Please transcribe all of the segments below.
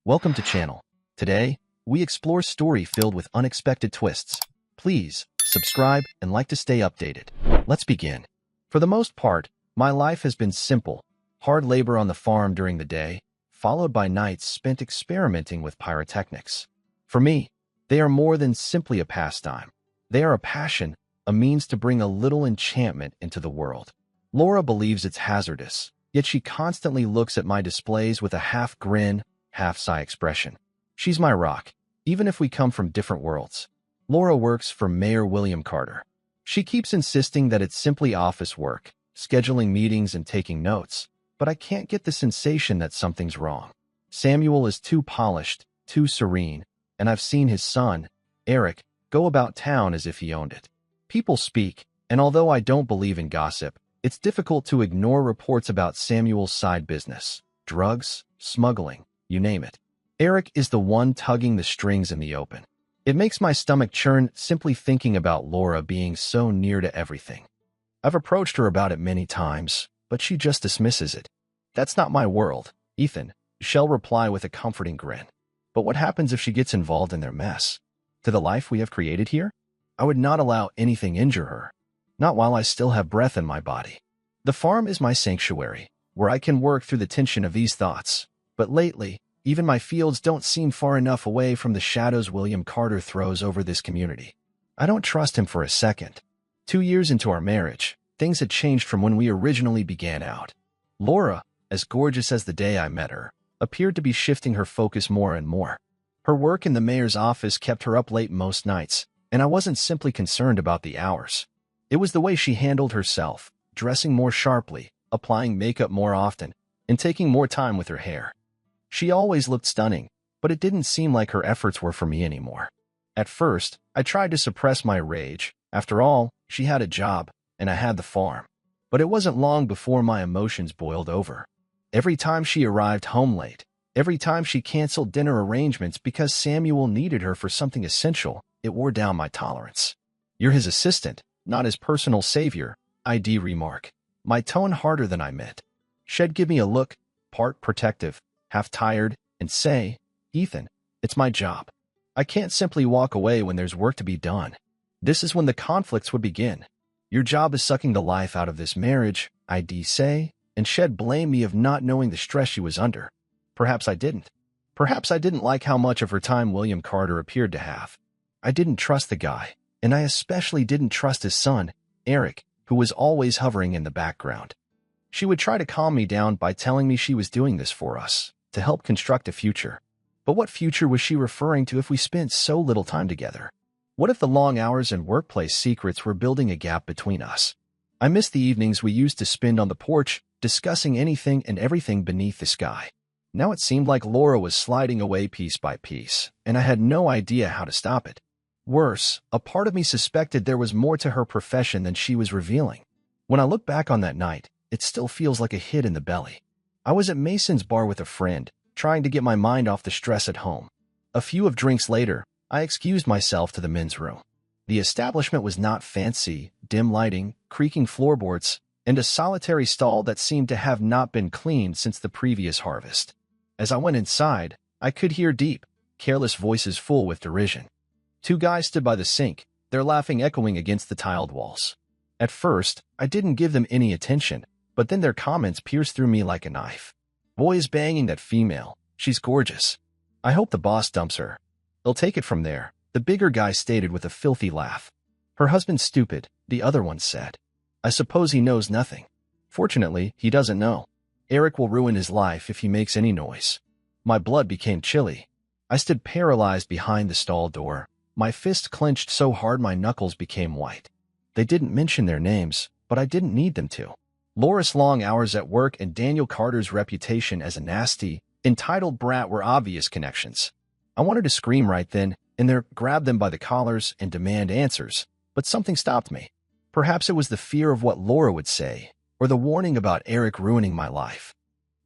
Welcome to channel. Today, we explore story filled with unexpected twists. Please, subscribe and like to stay updated. Let's begin. For the most part, my life has been simple. Hard labor on the farm during the day, followed by nights spent experimenting with pyrotechnics. For me, they are more than simply a pastime. They are a passion, a means to bring a little enchantment into the world. Laura believes it's hazardous, yet she constantly looks at my displays with a half grin, half sigh expression. She's my rock, even if we come from different worlds. Laura works for Mayor William Carter. She keeps insisting that it's simply office work, scheduling meetings and taking notes, but I can't get the sensation that something's wrong. Samuel is too polished, too serene, and I've seen his son, Eric, go about town as if he owned it. People speak, and although I don't believe in gossip, it's difficult to ignore reports about Samuel's side business, drugs, smuggling, you name it. Eric is the one tugging the strings in the open. It makes my stomach churn simply thinking about Laura being so near to everything. I've approached her about it many times, but she just dismisses it. That's not my world, Ethan, she'll reply with a comforting grin. But what happens if she gets involved in their mess? To the life we have created here? I would not allow anything injure her. Not while I still have breath in my body. The farm is my sanctuary, where I can work through the tension of these thoughts. But lately, even my fields don't seem far enough away from the shadows William Carter throws over this community. I don't trust him for a second. 2 years into our marriage, things had changed from when we originally began out. Laura, as gorgeous as the day I met her, appeared to be shifting her focus more and more. Her work in the mayor's office kept her up late most nights, and I wasn't simply concerned about the hours. It was the way she handled herself, dressing more sharply, applying makeup more often, and taking more time with her hair. She always looked stunning, but it didn't seem like her efforts were for me anymore. At first, I tried to suppress my rage. After all, she had a job, and I had the farm. But it wasn't long before my emotions boiled over. Every time she arrived home late, every time she canceled dinner arrangements because Samuel needed her for something essential, it wore down my tolerance. You're his assistant, not his personal savior, I'd remark, my tone harder than I meant. She'd give me a look, part protective, half tired, and say, Ethan, it's my job. I can't simply walk away when there's work to be done. This is when the conflicts would begin. Your job is sucking the life out of this marriage, I'd say, and she'd blame me of not knowing the stress she was under. Perhaps I didn't. Perhaps I didn't like how much of her time William Carter appeared to have. I didn't trust the guy, and I especially didn't trust his son, Eric, who was always hovering in the background. She would try to calm me down by telling me she was doing this for us, to help construct a future. But what future was she referring to if we spent so little time together? What if the long hours and workplace secrets were building a gap between us? I missed the evenings we used to spend on the porch, discussing anything and everything beneath the sky. Now it seemed like Laura was sliding away piece by piece, and I had no idea how to stop it. Worse, a part of me suspected there was more to her profession than she was revealing. When I look back on that night, it still feels like a hit in the belly. I was at Mason's bar with a friend, trying to get my mind off the stress at home. A few of drinks later, I excused myself to the men's room. The establishment was not fancy, dim lighting, creaking floorboards, and a solitary stall that seemed to have not been cleaned since the previous harvest. As I went inside, I could hear deep, careless voices full with derision. 2 guys stood by the sink, their laughing echoing against the tiled walls. At first, I didn't give them any attention, but then their comments pierced through me like a knife. Boy is banging that female. She's gorgeous. I hope the boss dumps her. They'll take it from there, the bigger guy stated with a filthy laugh. Her husband's stupid, the other one said. I suppose he knows nothing. Fortunately, he doesn't know. Eric will ruin his life if he makes any noise. My blood became chilly. I stood paralyzed behind the stall door, my fist clenched so hard my knuckles became white. They didn't mention their names, but I didn't need them to. Laura's long hours at work and Daniel Carter's reputation as a nasty, entitled brat were obvious connections. I wanted to scream right then and there, grab them by the collars and demand answers, but something stopped me. Perhaps it was the fear of what Laura would say, or the warning about Eric ruining my life.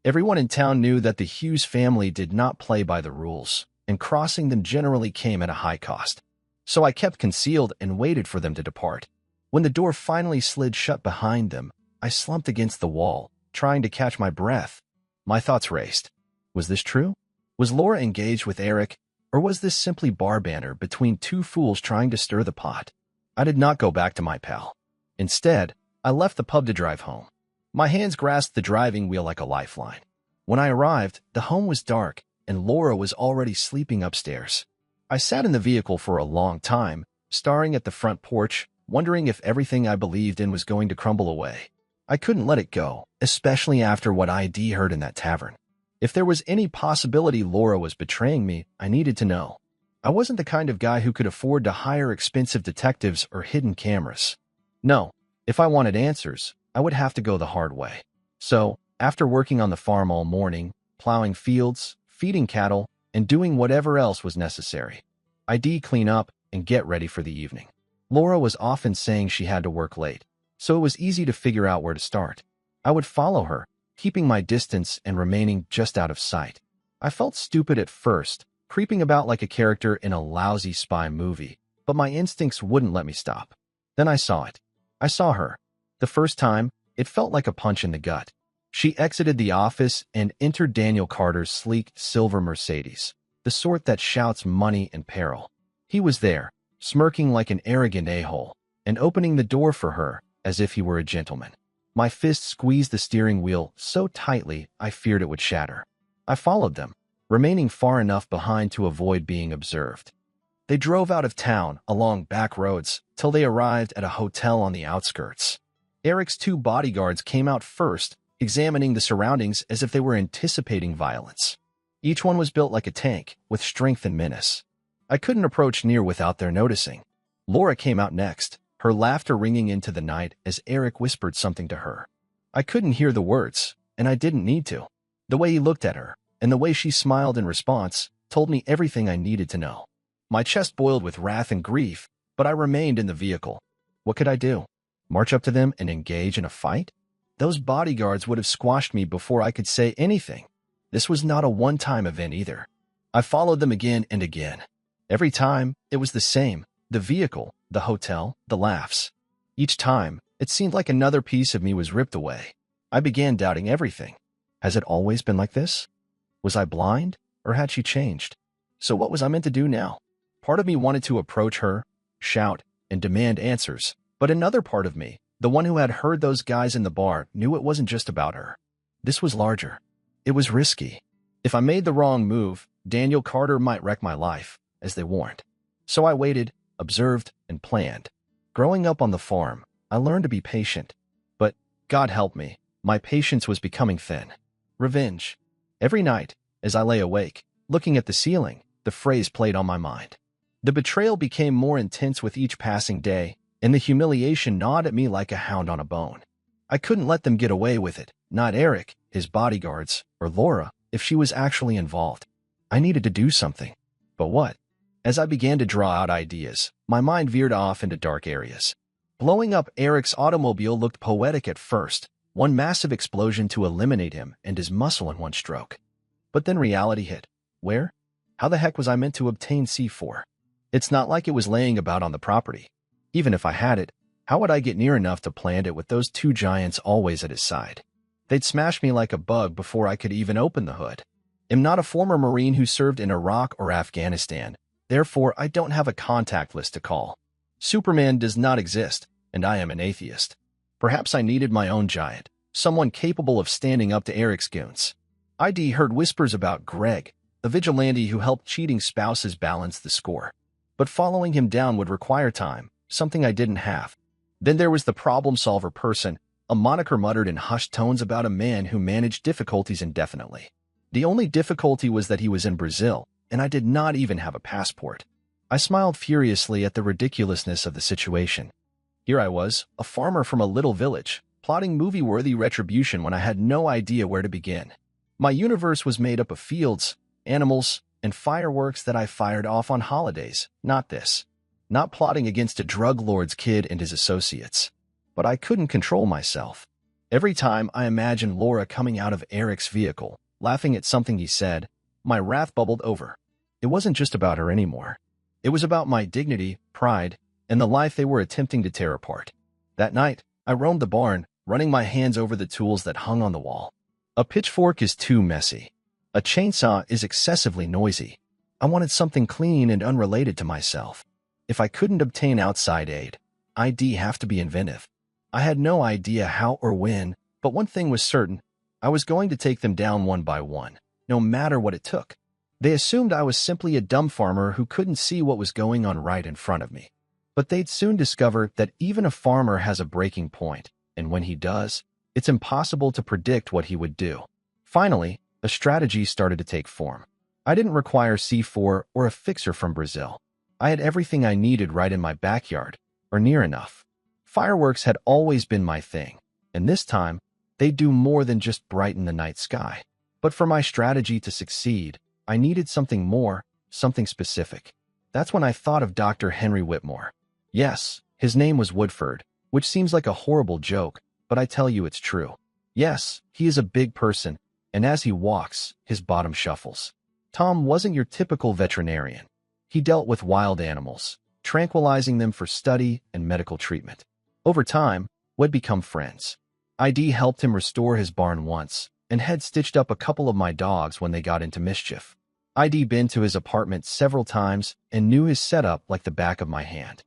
Everyone in town knew that the Hughes family did not play by the rules, and crossing them generally came at a high cost. So I kept concealed and waited for them to depart. When the door finally slid shut behind them, I slumped against the wall, trying to catch my breath. My thoughts raced. Was this true? Was Laura engaged with Eric, or was this simply bar banter between two fools trying to stir the pot? I did not go back to my pal. Instead, I left the pub to drive home. My hands grasped the driving wheel like a lifeline. When I arrived, the home was dark, and Laura was already sleeping upstairs. I sat in the vehicle for a long time, staring at the front porch, wondering if everything I believed in was going to crumble away. I couldn't let it go, especially after what I'd heard in that tavern. If there was any possibility Laura was betraying me, I needed to know. I wasn't the kind of guy who could afford to hire expensive detectives or hidden cameras. No, if I wanted answers, I would have to go the hard way. So, after working on the farm all morning, plowing fields, feeding cattle, and doing whatever else was necessary, I'd clean up and get ready for the evening. Laura was often saying she had to work late, so it was easy to figure out where to start. I would follow her, keeping my distance and remaining just out of sight. I felt stupid at first, creeping about like a character in a lousy spy movie, but my instincts wouldn't let me stop. Then I saw it. I saw her. The first time, it felt like a punch in the gut. She exited the office and entered Daniel Carter's sleek silver Mercedes, the sort that shouts money and peril. He was there, smirking like an arrogant a-hole, and opening the door for her as if he were a gentleman. My fist squeezed the steering wheel so tightly I feared it would shatter. I followed them, remaining far enough behind to avoid being observed. They drove out of town along back roads till they arrived at a hotel on the outskirts. Eric's two bodyguards came out first, examining the surroundings as if they were anticipating violence. Each one was built like a tank, with strength and menace. I couldn't approach near without their noticing. Laura came out next, her laughter ringing into the night as Eric whispered something to her. I couldn't hear the words, and I didn't need to. The way he looked at her, and the way she smiled in response, told me everything I needed to know. My chest boiled with wrath and grief, but I remained in the vehicle. What could I do? March up to them and engage in a fight? Those bodyguards would have squashed me before I could say anything. This was not a one-time event either. I followed them again and again. Every time, it was the same. The vehicle, the hotel, the laughs. Each time, it seemed like another piece of me was ripped away. I began doubting everything. Has it always been like this? Was I blind, or had she changed? So what was I meant to do now? Part of me wanted to approach her, shout, and demand answers, but another part of me, the one who had heard those guys in the bar, knew it wasn't just about her. This was larger. It was risky. If I made the wrong move, Daniel Carter might wreck my life, as they warned. So I waited, observed, and planned. Growing up on the farm, I learned to be patient. But, God help me, my patience was becoming thin. Revenge. Every night, as I lay awake, looking at the ceiling, the phrase played on my mind. The betrayal became more intense with each passing day, and the humiliation gnawed at me like a hound on a bone. I couldn't let them get away with it, not Eric, his bodyguards, or Laura, if she was actually involved. I needed to do something. But what? As I began to draw out ideas, my mind veered off into dark areas. Blowing up Eric's automobile looked poetic at first, one massive explosion to eliminate him and his muscle in one stroke. But then reality hit. Where? How the heck was I meant to obtain C4? It's not like it was laying about on the property. Even if I had it, how would I get near enough to plant it with those two giants always at his side? They'd smash me like a bug before I could even open the hood. I'm not a former Marine who served in Iraq or Afghanistan. Therefore, I don't have a contact list to call. Superman does not exist, and I am an atheist. Perhaps I needed my own giant, someone capable of standing up to Eric's goons. I'd heard whispers about Greg, the vigilante who helped cheating spouses balance the score. But following him down would require time, something I didn't have. Then there was the problem solver person, a moniker muttered in hushed tones about a man who managed difficulties indefinitely. The only difficulty was that he was in Brazil, and I did not even have a passport. I smiled furiously at the ridiculousness of the situation. Here I was, a farmer from a little village, plotting movie-worthy retribution when I had no idea where to begin. My universe was made up of fields, animals, and fireworks that I fired off on holidays, not this. Not plotting against a drug lord's kid and his associates. But I couldn't control myself. Every time I imagined Laura coming out of Eric's vehicle, laughing at something he said, my wrath bubbled over. It wasn't just about her anymore. It was about my dignity, pride, and the life they were attempting to tear apart. That night, I roamed the barn, running my hands over the tools that hung on the wall. A pitchfork is too messy. A chainsaw is excessively noisy. I wanted something clean and unrelated to myself. If I couldn't obtain outside aid, I'd have to be inventive. I had no idea how or when, but one thing was certain. I was going to take them down one by one, no matter what it took. They assumed I was simply a dumb farmer who couldn't see what was going on right in front of me. But they'd soon discover that even a farmer has a breaking point, and when he does, it's impossible to predict what he would do. Finally, a strategy started to take form. I didn't require C4 or a fixer from Brazil. I had everything I needed right in my backyard, or near enough. Fireworks had always been my thing, and this time, they'd do more than just brighten the night sky. But for my strategy to succeed, I needed something more, something specific. That's when I thought of Dr. Henry Whitmore. Yes, his name was Woodford, which seems like a horrible joke, but I tell you it's true. Yes, he is a big person, and as he walks, his bottom shuffles. Tom wasn't your typical veterinarian. He dealt with wild animals, tranquilizing them for study and medical treatment. Over time, we'd become friends. ID helped him restore his barn once, and had stitched up a couple of my dogs when they got into mischief. I'd been to his apartment several times and knew his setup like the back of my hand.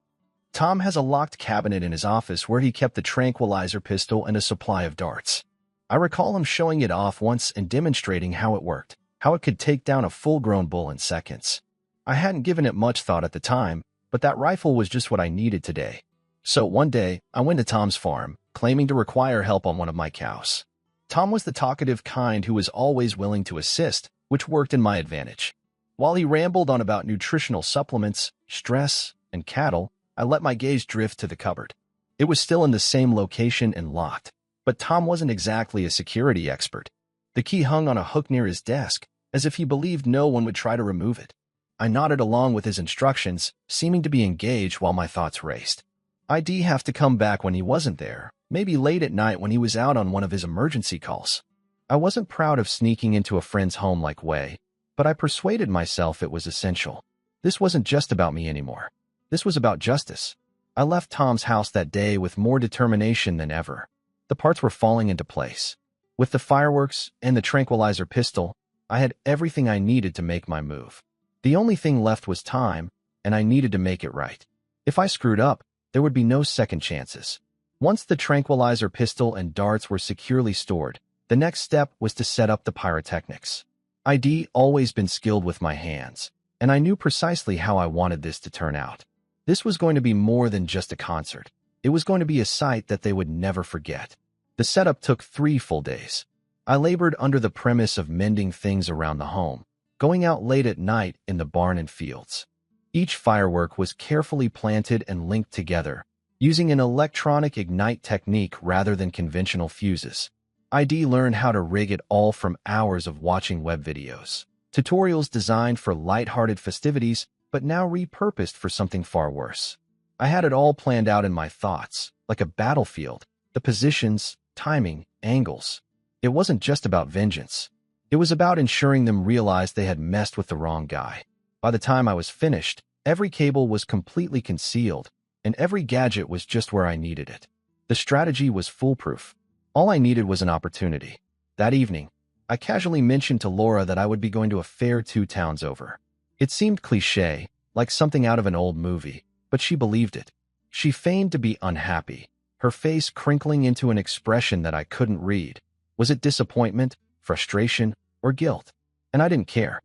Tom has a locked cabinet in his office where he kept the tranquilizer pistol and a supply of darts. I recall him showing it off once and demonstrating how it worked, how it could take down a full-grown bull in seconds. I hadn't given it much thought at the time, but that rifle was just what I needed today. So one day, I went to Tom's farm, claiming to require help on one of my cows. Tom was the talkative kind who was always willing to assist, which worked in my advantage. While he rambled on about nutritional supplements, stress, and cattle, I let my gaze drift to the cupboard. It was still in the same location and locked, but Tom wasn't exactly a security expert. The key hung on a hook near his desk, as if he believed no one would try to remove it. I nodded along with his instructions, seeming to be engaged while my thoughts raced. I'd have to come back when he wasn't there, maybe late at night when he was out on one of his emergency calls. I wasn't proud of sneaking into a friend's home like way, but I persuaded myself it was essential. This wasn't just about me anymore. This was about justice. I left Tom's house that day with more determination than ever. The parts were falling into place. With the fireworks and the tranquilizer pistol, I had everything I needed to make my move. The only thing left was time, and I needed to make it right. If I screwed up, there would be no second chances. Once the tranquilizer pistol and darts were securely stored, the next step was to set up the pyrotechnics. I'd always been skilled with my hands, and I knew precisely how I wanted this to turn out. This was going to be more than just a concert. It was going to be a sight that they would never forget. The setup took 3 full days. I labored under the premise of mending things around the home, going out late at night in the barn and fields. Each firework was carefully planted and linked together, using an electronic ignite technique rather than conventional fuses. I'd learned how to rig it all from hours of watching web videos. Tutorials designed for light-hearted festivities, but now repurposed for something far worse. I had it all planned out in my thoughts, like a battlefield, the positions, timing, angles. It wasn't just about vengeance. It was about ensuring them realized they had messed with the wrong guy. By the time I was finished, every cable was completely concealed, and every gadget was just where I needed it. The strategy was foolproof. All I needed was an opportunity. That evening, I casually mentioned to Laura that I would be going to a fair 2 towns over. It seemed cliché, like something out of an old movie, but she believed it. She feigned to be unhappy, her face crinkling into an expression that I couldn't read. Was it disappointment, frustration, or guilt? And I didn't care.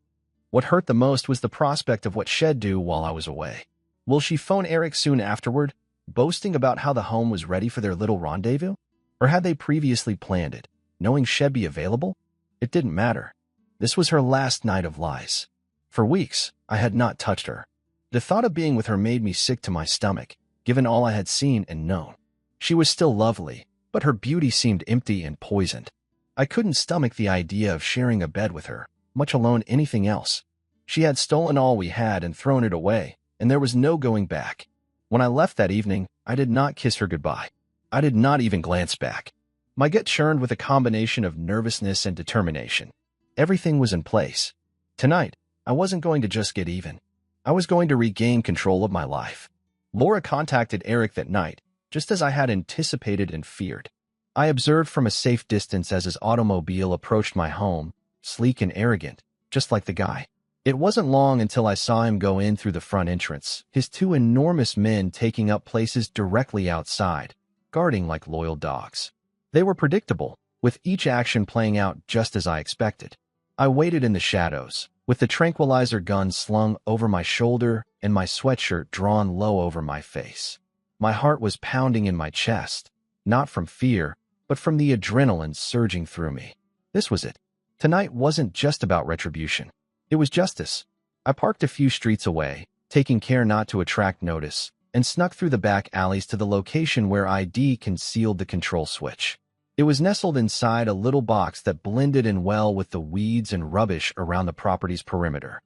What hurt the most was the prospect of what she'd do while I was away. Will she phone Eric soon afterward, boasting about how the home was ready for their little rendezvous? Or had they previously planned it, knowing she'd be available? It didn't matter. This was her last night of lies. For weeks, I had not touched her. The thought of being with her made me sick to my stomach, given all I had seen and known. She was still lovely, but her beauty seemed empty and poisoned. I couldn't stomach the idea of sharing a bed with her, much alone anything else. She had stolen all we had and thrown it away, and there was no going back. When I left that evening, I did not kiss her goodbye. I did not even glance back. My gut churned with a combination of nervousness and determination. Everything was in place. Tonight, I wasn't going to just get even. I was going to regain control of my life. Laura contacted Eric that night, just as I had anticipated and feared. I observed from a safe distance as his automobile approached my home, sleek and arrogant, just like the guy. It wasn't long until I saw him go in through the front entrance, his two enormous men taking up places directly outside, guarding like loyal dogs. They were predictable, with each action playing out just as I expected. I waited in the shadows, with the tranquilizer gun slung over my shoulder and my sweatshirt drawn low over my face. My heart was pounding in my chest, not from fear, but from the adrenaline surging through me. This was it. Tonight wasn't just about retribution. It was justice. I parked a few streets away, taking care not to attract notice, and snuck through the back alleys to the location where ID concealed the control switch. It was nestled inside a little box that blended in well with the weeds and rubbish around the property's perimeter.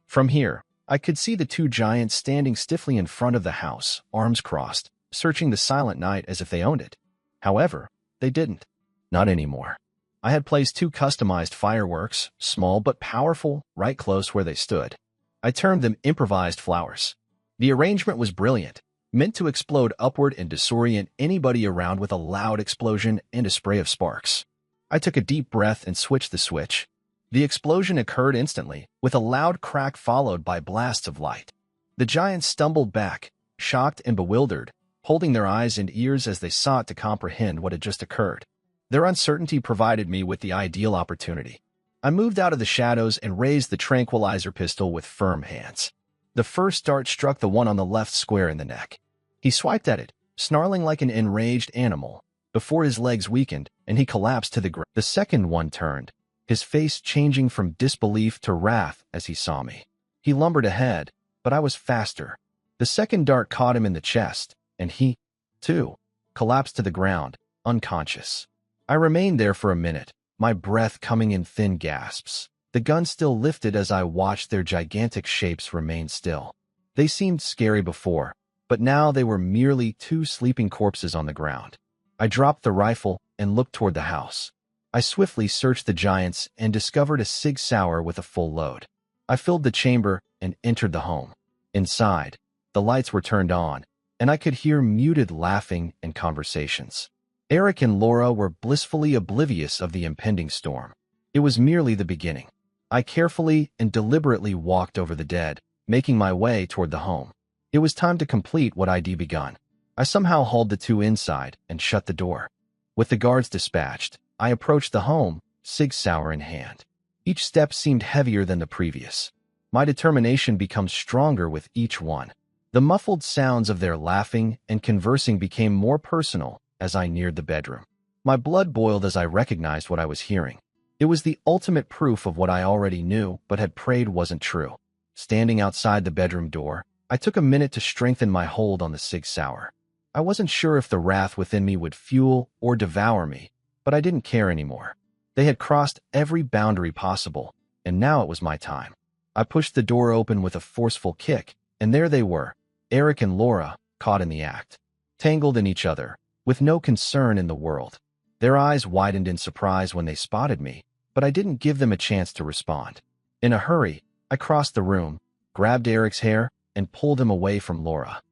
From here, I could see the two giants standing stiffly in front of the house, arms crossed, searching the silent night as if they owned it. However, they didn't. Not anymore. I had placed two customized fireworks, small but powerful, right close where they stood. I termed them improvised flowers. The arrangement was brilliant, meant to explode upward and disorient anybody around with a loud explosion and a spray of sparks. I took a deep breath and switched the switch. The explosion occurred instantly, with a loud crack followed by blasts of light. The giants stumbled back, shocked and bewildered, holding their eyes and ears as they sought to comprehend what had just occurred. Their uncertainty provided me with the ideal opportunity. I moved out of the shadows and raised the tranquilizer pistol with firm hands. The first dart struck the one on the left square in the neck. He swiped at it, snarling like an enraged animal, before his legs weakened and he collapsed to the ground. The second one turned, his face changing from disbelief to wrath as he saw me. He lumbered ahead, but I was faster. The second dart caught him in the chest, and he, too, collapsed to the ground, unconscious. I remained there for a minute, my breath coming in thin gasps. The gun still lifted as I watched their gigantic shapes remain still. They seemed scary before, but now they were merely two sleeping corpses on the ground. I dropped the rifle and looked toward the house. I swiftly searched the giants and discovered a Sig Sauer with a full load. I filled the chamber and entered the home. Inside, the lights were turned on, and I could hear muted laughing and conversations. Eric and Laura were blissfully oblivious of the impending storm. It was merely the beginning. I carefully and deliberately walked over the dead, making my way toward the home. It was time to complete what I'd begun. I somehow hauled the two inside and shut the door. With the guards dispatched, I approached the home, Sig Sauer in hand. Each step seemed heavier than the previous. My determination becomes stronger with each one. The muffled sounds of their laughing and conversing became more personal as I neared the bedroom. My blood boiled as I recognized what I was hearing. It was the ultimate proof of what I already knew but had prayed wasn't true. Standing outside the bedroom door, I took a minute to strengthen my hold on the Sig Sauer. I wasn't sure if the wrath within me would fuel or devour me, but I didn't care anymore. They had crossed every boundary possible, and now it was my time. I pushed the door open with a forceful kick, and there they were, Eric and Laura, caught in the act, tangled in each other, with no concern in the world. Their eyes widened in surprise when they spotted me, but I didn't give them a chance to respond. In a hurry, I crossed the room, grabbed Eric's hair, and pulled him away from Laura.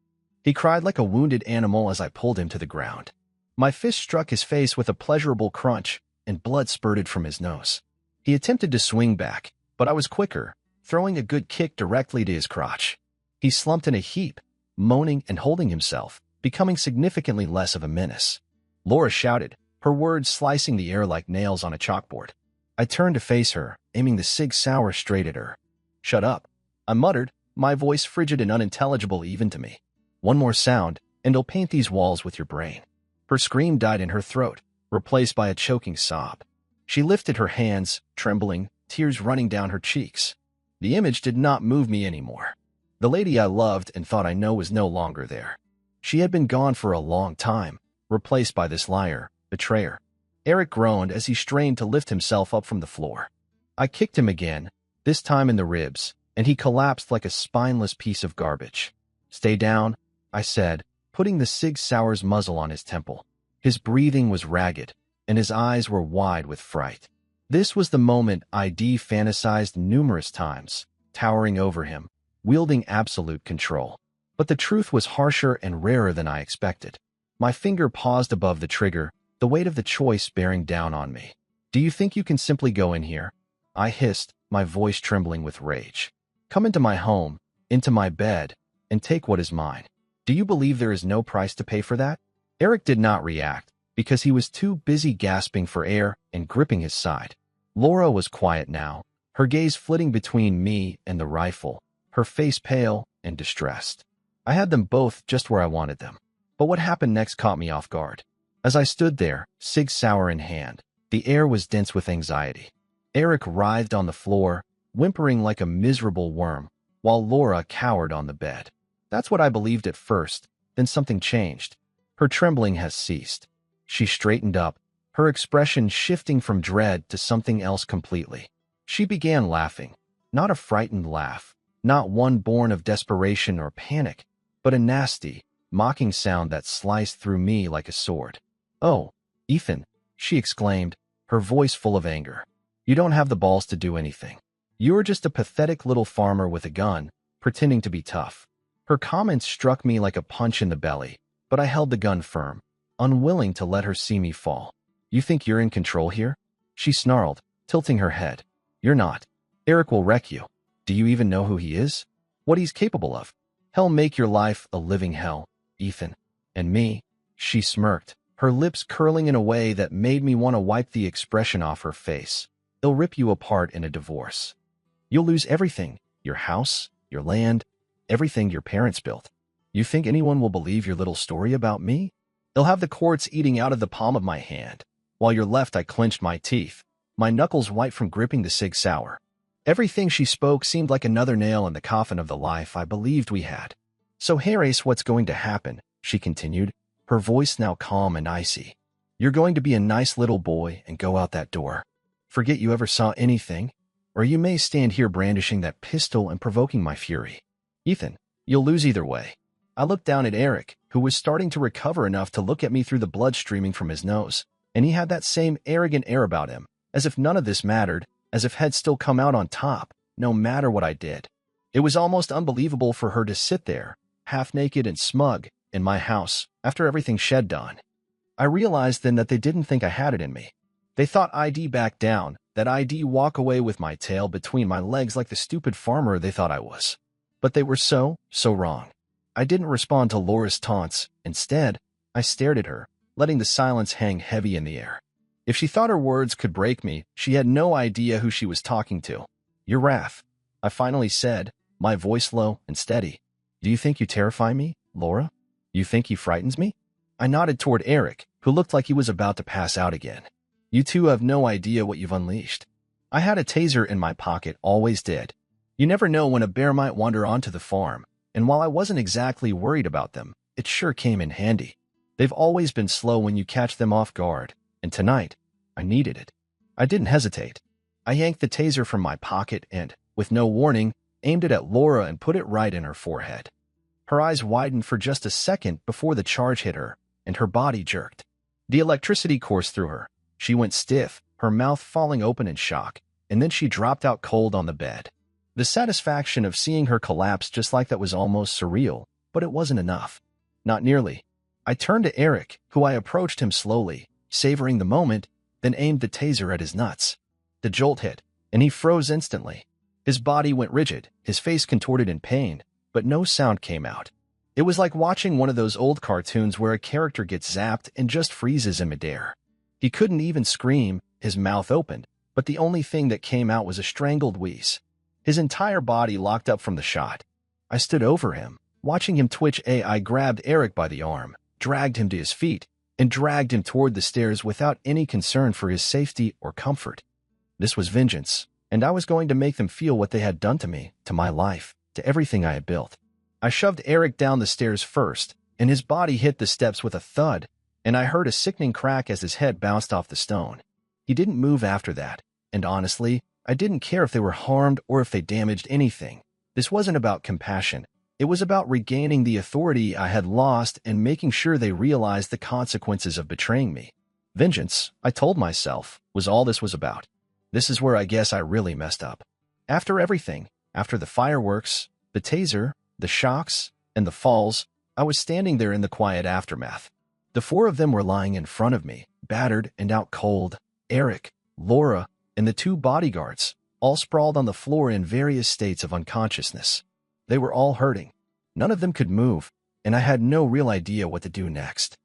He cried like a wounded animal as I pulled him to the ground. My fist struck his face with a pleasurable crunch, and blood spurted from his nose. He attempted to swing back, but I was quicker, throwing a good kick directly to his crotch. He slumped in a heap, moaning and holding himself, becoming significantly less of a menace. Laura shouted, her words slicing the air like nails on a chalkboard. I turned to face her, aiming the Sig Sauer straight at her. "Shut up," I muttered, my voice frigid and unintelligible even to me. "One more sound, and I'll paint these walls with your brain." Her scream died in her throat, replaced by a choking sob. She lifted her hands, trembling, tears running down her cheeks. The image did not move me anymore. The lady I loved and thought I know was no longer there. She had been gone for a long time, replaced by this liar, betrayer. Eric groaned as he strained to lift himself up from the floor. I kicked him again, this time in the ribs, and he collapsed like a spineless piece of garbage. "Stay down," I said, putting the Sig Sauer's muzzle on his temple. His breathing was ragged, and his eyes were wide with fright. This was the moment ID fantasized numerous times, towering over him, wielding absolute control. But the truth was harsher and rarer than I expected. My finger paused above the trigger, the weight of the choice bearing down on me. "Do you think you can simply go in here?" I hissed, my voice trembling with rage. Come into my home, into my bed, and take what is mine. Do you believe there is no price to pay for that? Eric did not react, because he was too busy gasping for air and gripping his side. Laura was quiet now, her gaze flitting between me and the rifle, her face pale and distressed. I had them both just where I wanted them. But what happened next caught me off guard. As I stood there, Sig Sauer in hand, the air was dense with anxiety. Eric writhed on the floor, whimpering like a miserable worm, while Laura cowered on the bed. That's what I believed at first, then something changed. Her trembling has ceased. She straightened up, her expression shifting from dread to something else completely. She began laughing, not a frightened laugh, not one born of desperation or panic, but a nasty, mocking sound that sliced through me like a sword. "Oh, Ethan," she exclaimed, her voice full of anger. "You don't have the balls to do anything. You're just a pathetic little farmer with a gun, pretending to be tough." Her comments struck me like a punch in the belly, but I held the gun firm, unwilling to let her see me fall. "You think you're in control here?" she snarled, tilting her head. "You're not. Eric will wreck you. Do you even know who he is? What he's capable of? He'll make your life a living hell, Ethan. And me," she smirked, her lips curling in a way that made me want to wipe the expression off her face. "He'll rip you apart in a divorce. You'll lose everything, your house, your land, everything your parents built. You think anyone will believe your little story about me? He'll have the courts eating out of the palm of my hand." While you're left, I clenched my teeth, my knuckles white from gripping the Sig Sauer. Everything she spoke seemed like another nail in the coffin of the life I believed we had. "So here's what's going to happen," she continued, her voice now calm and icy. "You're going to be a nice little boy and go out that door. Forget you ever saw anything, or you may stand here brandishing that pistol and provoking my fury. Ethan, you'll lose either way." I looked down at Eric, who was starting to recover enough to look at me through the blood streaming from his nose, and he had that same arrogant air about him, as if none of this mattered, as if he'd still come out on top, no matter what I did. It was almost unbelievable for her to sit there, half-naked and smug, in my house, after everything she'd done. I realized then that they didn't think I had it in me. They thought I'd back down, that I'd walk away with my tail between my legs like the stupid farmer they thought I was. But they were so wrong. I didn't respond to Laura's taunts. Instead, I stared at her, letting the silence hang heavy in the air. If she thought her words could break me, she had no idea who she was talking to. "Your wrath," I finally said, my voice low and steady. "Do you think you terrify me, Laura? You think he frightens me?" I nodded toward Eric, who looked like he was about to pass out again. "You two have no idea what you've unleashed." I had a taser in my pocket, always did. You never know when a bear might wander onto the farm, and while I wasn't exactly worried about them, it sure came in handy. They've always been slow when you catch them off guard, and tonight, I needed it. I didn't hesitate. I yanked the taser from my pocket and, with no warning, aimed it at Laura and put it right in her forehead. Her eyes widened for just a second before the charge hit her, and her body jerked. The electricity coursed through her. She went stiff, her mouth falling open in shock, and then she dropped out cold on the bed. The satisfaction of seeing her collapse just like that was almost surreal, but it wasn't enough. Not nearly. I turned to Eric, who I approached him slowly, savoring the moment, then aimed the taser at his nuts. The jolt hit, and he froze instantly. His body went rigid, his face contorted in pain, but no sound came out. It was like watching one of those old cartoons where a character gets zapped and just freezes in midair. He couldn't even scream, his mouth opened, but the only thing that came out was a strangled wheeze. His entire body locked up from the shot. I stood over him, watching him twitch. I grabbed Eric by the arm, dragged him to his feet, and dragged him toward the stairs without any concern for his safety or comfort. This was vengeance, and I was going to make them feel what they had done to me, to my life, to everything I had built. I shoved Eric down the stairs first, and his body hit the steps with a thud, and I heard a sickening crack as his head bounced off the stone. He didn't move after that, and honestly, I didn't care if they were harmed or if they damaged anything. This wasn't about compassion. It was about regaining the authority I had lost and making sure they realized the consequences of betraying me. Vengeance, I told myself, was all this was about. This is where I guess I really messed up. After everything, after the fireworks, the taser, the shocks, and the falls, I was standing there in the quiet aftermath. The four of them were lying in front of me, battered and out cold. Eric, Laura, and the two bodyguards, all sprawled on the floor in various states of unconsciousness. They were all hurting. None of them could move, and I had no real idea what to do next.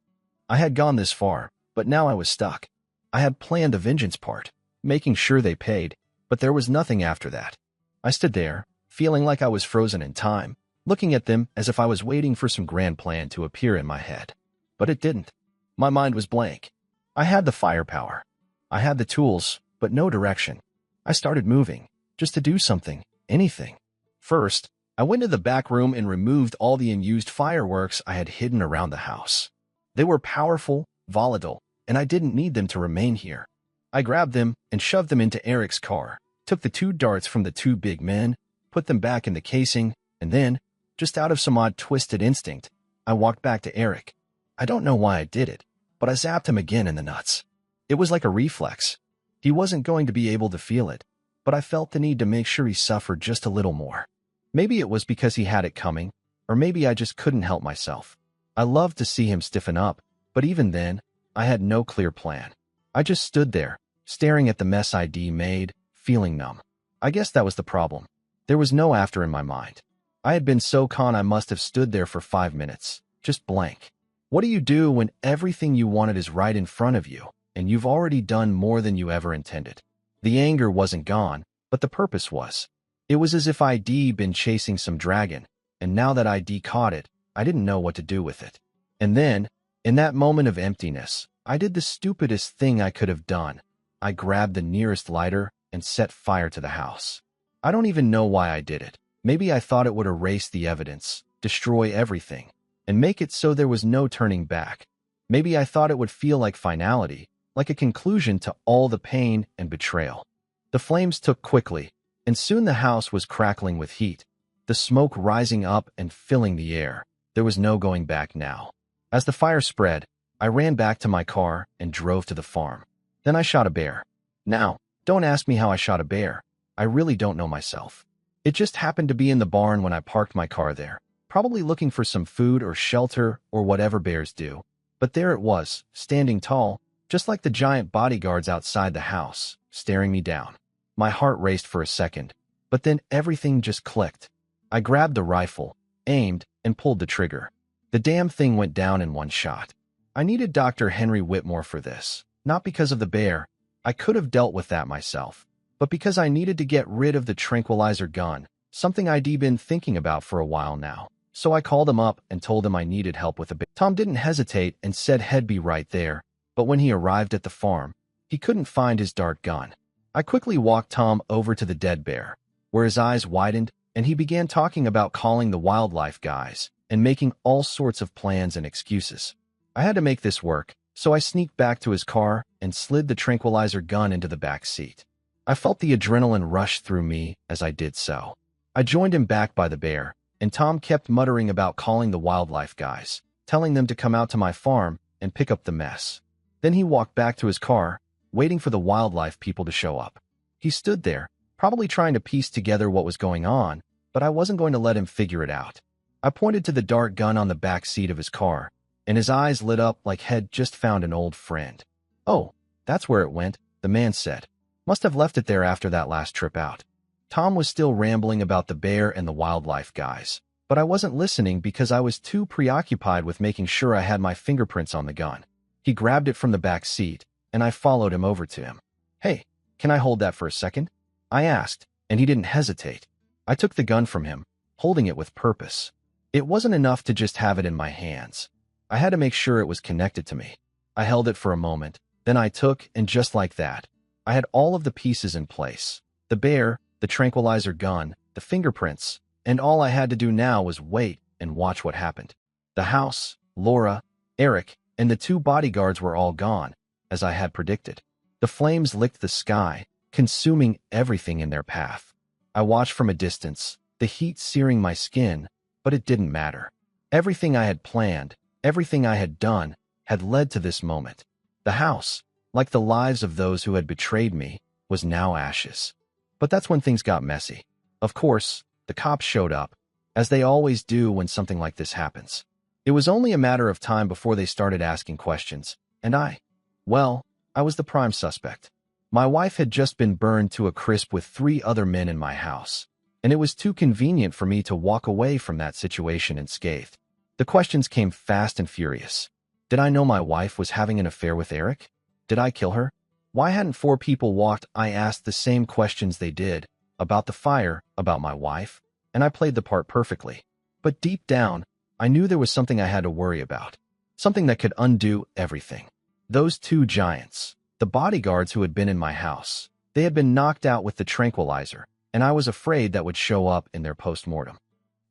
I had gone this far, but now I was stuck. I had planned the vengeance part, making sure they paid, but there was nothing after that. I stood there, feeling like I was frozen in time, looking at them as if I was waiting for some grand plan to appear in my head. But it didn't. My mind was blank. I had the firepower. I had the tools, but no direction. I started moving, just to do something, anything. First, I went to the back room and removed all the unused fireworks I had hidden around the house. They were powerful, volatile, and I didn't need them to remain here. I grabbed them and shoved them into Eric's car, took the 2 darts from the 2 big men, put them back in the casing, and then, just out of some odd twisted instinct, I walked back to Eric. I don't know why I did it, but I zapped him again in the nuts. It was like a reflex. He wasn't going to be able to feel it, but I felt the need to make sure he suffered just a little more. Maybe it was because he had it coming, or maybe I just couldn't help myself. I loved to see him stiffen up, but even then, I had no clear plan. I just stood there, staring at the mess I'd made, feeling numb. I guess that was the problem. There was no after in my mind. I had been so calm I must have stood there for 5 minutes, just blank. What do you do when everything you wanted is right in front of you, and you've already done more than you ever intended? The anger wasn't gone, but the purpose was. It was as if I'd been chasing some dragon, and now that I'd caught it, I didn't know what to do with it. And then, in that moment of emptiness, I did the stupidest thing I could have done. I grabbed the nearest lighter and set fire to the house. I don't even know why I did it. Maybe I thought it would erase the evidence, destroy everything, and make it so there was no turning back. Maybe I thought it would feel like finality, like a conclusion to all the pain and betrayal. The flames took quickly, and soon the house was crackling with heat, the smoke rising up and filling the air. There was no going back now. As the fire spread, I ran back to my car and drove to the farm. Then I shot a bear. Now, don't ask me how I shot a bear. I really don't know myself. It just happened to be in the barn when I parked my car there, probably looking for some food or shelter or whatever bears do. But there it was, standing tall, just like the giant bodyguards outside the house, staring me down. My heart raced for a second, but then everything just clicked. I grabbed the rifle, aimed, and pulled the trigger. The damn thing went down in one shot. I needed Dr. Henry Whitmore for this, not because of the bear. I could have dealt with that myself, but because I needed to get rid of the tranquilizer gun, something I'd been thinking about for a while now. So I called him up and told him I needed help with a bear. Tom didn't hesitate and said he'd be right there, but when he arrived at the farm, he couldn't find his dart gun. I quickly walked Tom over to the dead bear, where his eyes widened and he began talking about calling the wildlife guys and making all sorts of plans and excuses. I had to make this work, so I sneaked back to his car and slid the tranquilizer gun into the back seat. I felt the adrenaline rush through me as I did so. I joined him back by the bear, and Tom kept muttering about calling the wildlife guys, telling them to come out to my farm and pick up the mess. Then he walked back to his car, waiting for the wildlife people to show up. He stood there, probably trying to piece together what was going on, but I wasn't going to let him figure it out. I pointed to the dart gun on the back seat of his car, and his eyes lit up like he'd just found an old friend. "Oh, that's where it went," the man said. "Must have left it there after that last trip out." Tom was still rambling about the bear and the wildlife guys, but I wasn't listening because I was too preoccupied with making sure I had my fingerprints on the gun. He grabbed it from the back seat, and I followed him over to him. "Hey, can I hold that for a second?" I asked, and he didn't hesitate. I took the gun from him, holding it with purpose. It wasn't enough to just have it in my hands. I had to make sure it was connected to me. I held it for a moment, then I took, and just like that, I had all of the pieces in place. The bear, the tranquilizer gun, the fingerprints, and all I had to do now was wait and watch what happened. The house, Laura, Eric, and the 2 bodyguards were all gone, as I had predicted. The flames licked the sky, consuming everything in their path. I watched from a distance, the heat searing my skin, but it didn't matter. Everything I had planned, everything I had done, had led to this moment. The house, like the lives of those who had betrayed me, was now ashes. But that's when things got messy. Of course, the cops showed up, as they always do when something like this happens. It was only a matter of time before they started asking questions, and I was the prime suspect. My wife had just been burned to a crisp with 3 other men in my house, and it was too convenient for me to walk away from that situation unscathed. The questions came fast and furious. Did I know my wife was having an affair with Eric? Did I kill her? Why hadn't 4 people walked? I asked the same questions they did, about the fire, about my wife, and I played the part perfectly. But deep down, I knew there was something I had to worry about, something that could undo everything. Those 2 giants, the bodyguards who had been in my house, they had been knocked out with the tranquilizer, and I was afraid that would show up in their post-mortem.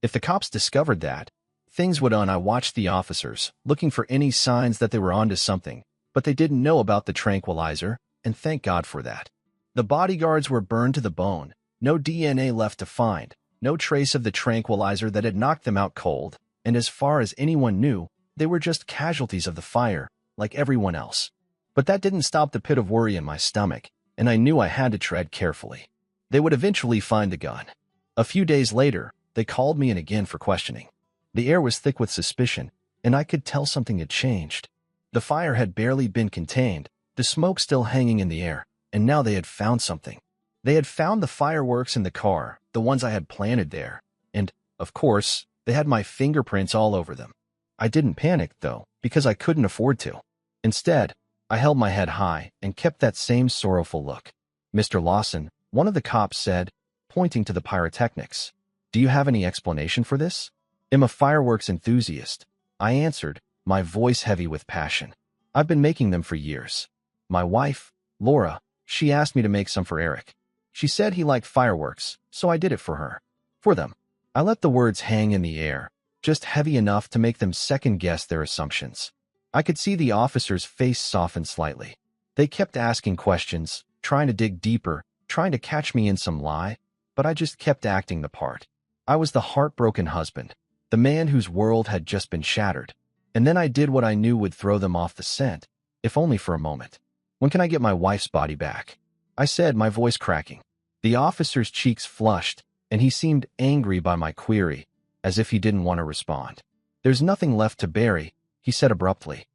If the cops discovered that, things would I watched the officers, looking for any signs that they were onto something, but they didn't know about the tranquilizer, and thank God for that. The bodyguards were burned to the bone, no DNA left to find, no trace of the tranquilizer that had knocked them out cold, and as far as anyone knew, they were just casualties of the fire, like everyone else. But that didn't stop the pit of worry in my stomach, and I knew I had to tread carefully. They would eventually find the gun. A few days later, they called me in again for questioning. The air was thick with suspicion, and I could tell something had changed. The fire had barely been contained, the smoke still hanging in the air, and now they had found something. They had found the fireworks in the car, the ones I had planted there, and, of course, they had my fingerprints all over them. I didn't panic, though, because I couldn't afford to. Instead, I held my head high and kept that same sorrowful look. "Mr. Lawson," one of the cops said, pointing to the pyrotechnics, "do you have any explanation for this?" "I'm a fireworks enthusiast," I answered, my voice heavy with passion. "I've been making them for years. My wife, Laura, she asked me to make some for Eric. She said he liked fireworks, so I did it for her. For them." I let the words hang in the air, just heavy enough to make them second-guess their assumptions. I could see the officer's face soften slightly. They kept asking questions, trying to dig deeper, trying to catch me in some lie, but I just kept acting the part. I was the heartbroken husband, the man whose world had just been shattered. And then I did what I knew would throw them off the scent, if only for a moment. "When can I get my wife's body back?" I said, my voice cracking. The officer's cheeks flushed, and he seemed angry by my query, as if he didn't want to respond. "There's nothing left to bury," he said abruptly.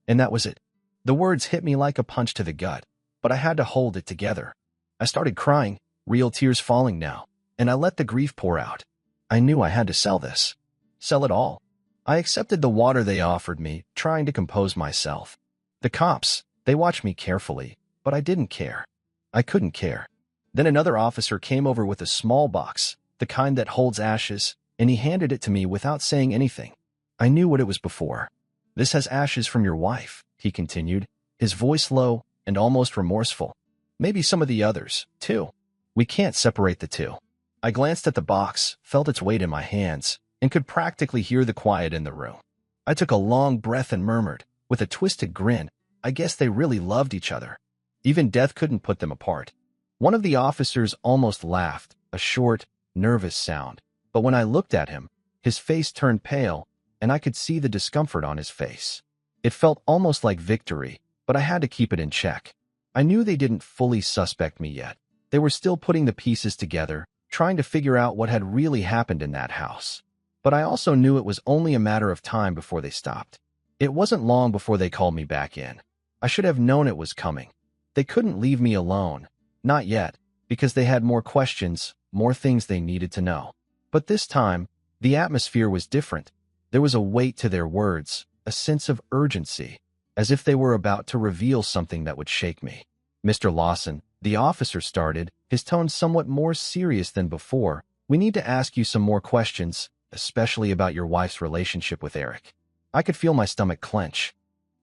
And that was it. The words hit me like a punch to the gut, but I had to hold it together. I started crying, real tears falling now, and I let the grief pour out. I knew I had to sell this. Sell it all. I accepted the water they offered me, trying to compose myself. The cops, they watched me carefully, but I didn't care. I couldn't care. Then another officer came over with a small box, the kind that holds ashes, and he handed it to me without saying anything. I knew what it was before. "This has ashes from your wife," he continued, his voice low and almost remorseful. "Maybe some of the others, too. We can't separate the two." I glanced at the box, felt its weight in my hands, and could practically hear the quiet in the room. I took a long breath and murmured, with a twisted grin, "I guess they really loved each other. Even death couldn't put them apart." One of the officers almost laughed, a short, nervous sound. But when I looked at him, his face turned pale, and I could see the discomfort on his face. It felt almost like victory, but I had to keep it in check. I knew they didn't fully suspect me yet. They were still putting the pieces together, trying to figure out what had really happened in that house. But I also knew it was only a matter of time before they stopped. It wasn't long before they called me back in. I should have known it was coming. They couldn't leave me alone. Not yet, because they had more questions, more things they needed to know. But this time, the atmosphere was different. There was a weight to their words, a sense of urgency, as if they were about to reveal something that would shake me. "Mr. Lawson," the officer started, his tone somewhat more serious than before, "we need to ask you some more questions, especially about your wife's relationship with Eric." I could feel my stomach clench.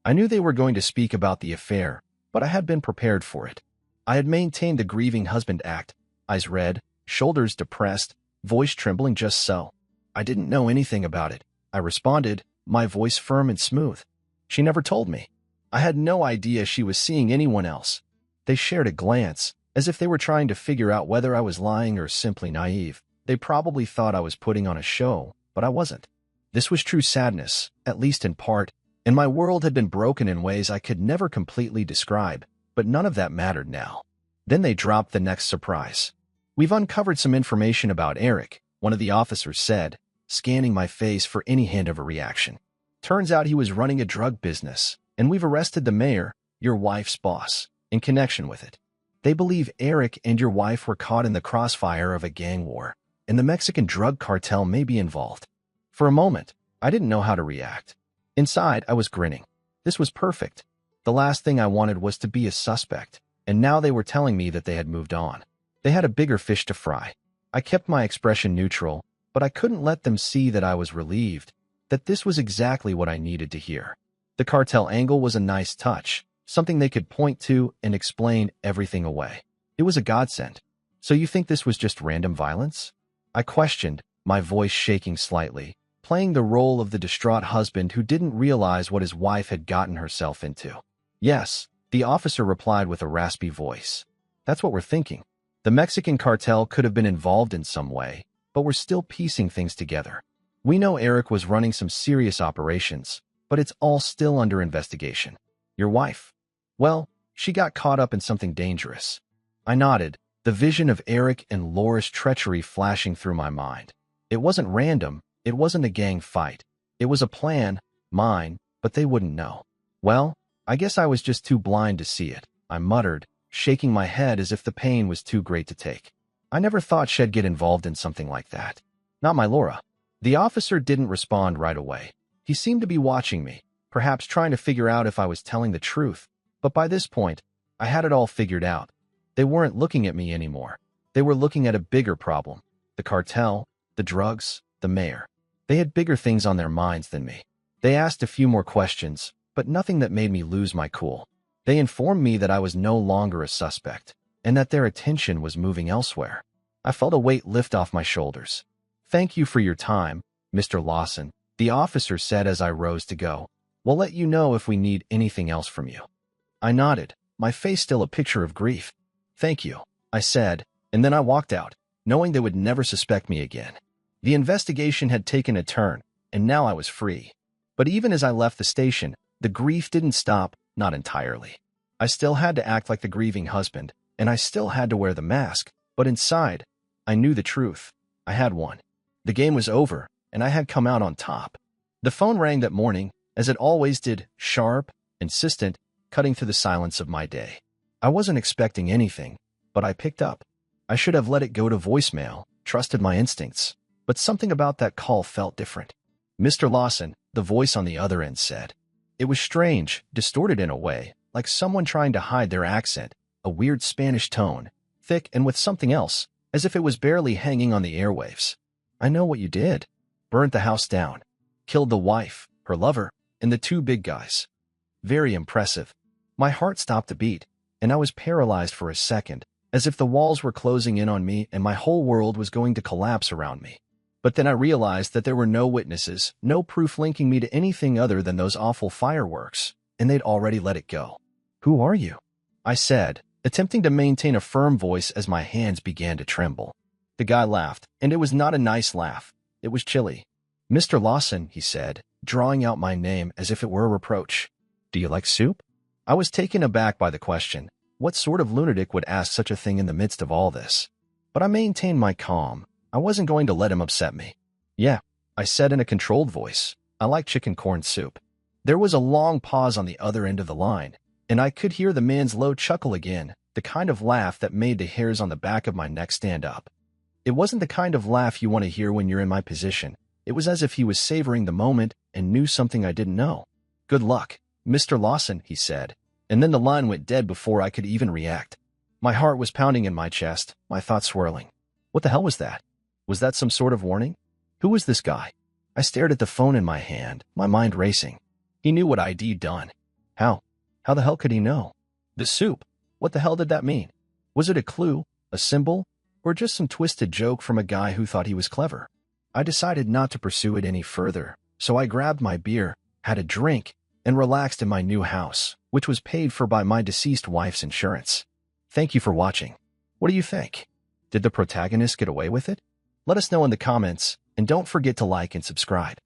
I knew they were going to speak about the affair, but I had been prepared for it. I had maintained the grieving husband act, eyes red, shoulders depressed, voice trembling just so. "I didn't know anything about it," I responded, my voice firm and smooth. "She never told me. I had no idea she was seeing anyone else." They shared a glance, as if they were trying to figure out whether I was lying or simply naive. They probably thought I was putting on a show, but I wasn't. This was true sadness, at least in part, and my world had been broken in ways I could never completely describe, but none of that mattered now. Then they dropped the next surprise. "We've uncovered some information about Eric," one of the officers said, scanning my face for any hint of a reaction. "Turns out he was running a drug business, and we've arrested the mayor, your wife's boss, in connection with it." They believe Eric and your wife were caught in the crossfire of a gang war, and the Mexican drug cartel may be involved. For a moment, I didn't know how to react. Inside, I was grinning. This was perfect. The last thing I wanted was to be a suspect, and now they were telling me that they had moved on. They had a bigger fish to fry. I kept my expression neutral, but I couldn't let them see that I was relieved, that this was exactly what I needed to hear. The cartel angle was a nice touch, something they could point to and explain everything away. It was a godsend. So you think this was just random violence? I questioned, my voice shaking slightly, playing the role of the distraught husband who didn't realize what his wife had gotten herself into. Yes, the officer replied with a raspy voice. That's what we're thinking. The Mexican cartel could have been involved in some way, but we're still piecing things together. We know Eric was running some serious operations, but it's all still under investigation. Your wife? Well, she got caught up in something dangerous. I nodded, the vision of Eric and Laura's treachery flashing through my mind. It wasn't random, it wasn't a gang fight. It was a plan, mine, but they wouldn't know. Well, I guess I was just too blind to see it, I muttered, shaking my head as if the pain was too great to take. I never thought she'd get involved in something like that. Not my Laura. The officer didn't respond right away. He seemed to be watching me, perhaps trying to figure out if I was telling the truth. But by this point, I had it all figured out. They weren't looking at me anymore. They were looking at a bigger problem. The cartel, the drugs, the mayor. They had bigger things on their minds than me. They asked a few more questions, but nothing that made me lose my cool. They informed me that I was no longer a suspect, and that their attention was moving elsewhere. I felt a weight lift off my shoulders. Thank you for your time, Mr. Lawson, the officer said as I rose to go. We'll let you know if we need anything else from you. I nodded, my face still a picture of grief. Thank you, I said, and then I walked out, knowing they would never suspect me again. The investigation had taken a turn, and now I was free. But even as I left the station, the grief didn't stop, not entirely. I still had to act like the grieving husband, and I still had to wear the mask, but inside, I knew the truth. I had won. The game was over, and I had come out on top. The phone rang that morning, as it always did, sharp, insistent, cutting through the silence of my day. I wasn't expecting anything, but I picked up. I should have let it go to voicemail, trusted my instincts, but something about that call felt different. Mr. Lawson, the voice on the other end said. It was strange, distorted in a way, like someone trying to hide their accent, a weird Spanish tone, thick and with something else, as if it was barely hanging on the airwaves. I know what you did. Burnt the house down. Killed the wife, her lover, and the two big guys. Very impressive. My heart stopped to beat, and I was paralyzed for a second, as if the walls were closing in on me and my whole world was going to collapse around me. But then I realized that there were no witnesses, no proof linking me to anything other than those awful fireworks, and they'd already let it go. Who are you? I said, attempting to maintain a firm voice as my hands began to tremble. The guy laughed, and it was not a nice laugh. It was chilly. Mr. Lawson, he said, drawing out my name as if it were a reproach. Do you like soup? I was taken aback by the question. What sort of lunatic would ask such a thing in the midst of all this? But I maintained my calm. I wasn't going to let him upset me. Yeah, I said in a controlled voice. I like chicken corn soup. There was a long pause on the other end of the line, and I could hear the man's low chuckle again, the kind of laugh that made the hairs on the back of my neck stand up. It wasn't the kind of laugh you want to hear when you're in my position. It was as if he was savoring the moment and knew something I didn't know. Good luck, Mr. Lawson, he said, and then the line went dead before I could even react. My heart was pounding in my chest, my thoughts swirling. What the hell was that? Was that some sort of warning? Who was this guy? I stared at the phone in my hand, my mind racing. He knew what I'd done. How? How the hell could he know? The soup. What the hell did that mean? Was it a clue, a symbol, or just some twisted joke from a guy who thought he was clever? I decided not to pursue it any further, so I grabbed my beer, had a drink, and relaxed in my new house, which was paid for by my deceased wife's insurance. Thank you for watching. What do you think? Did the protagonist get away with it? Let us know in the comments, and don't forget to like and subscribe.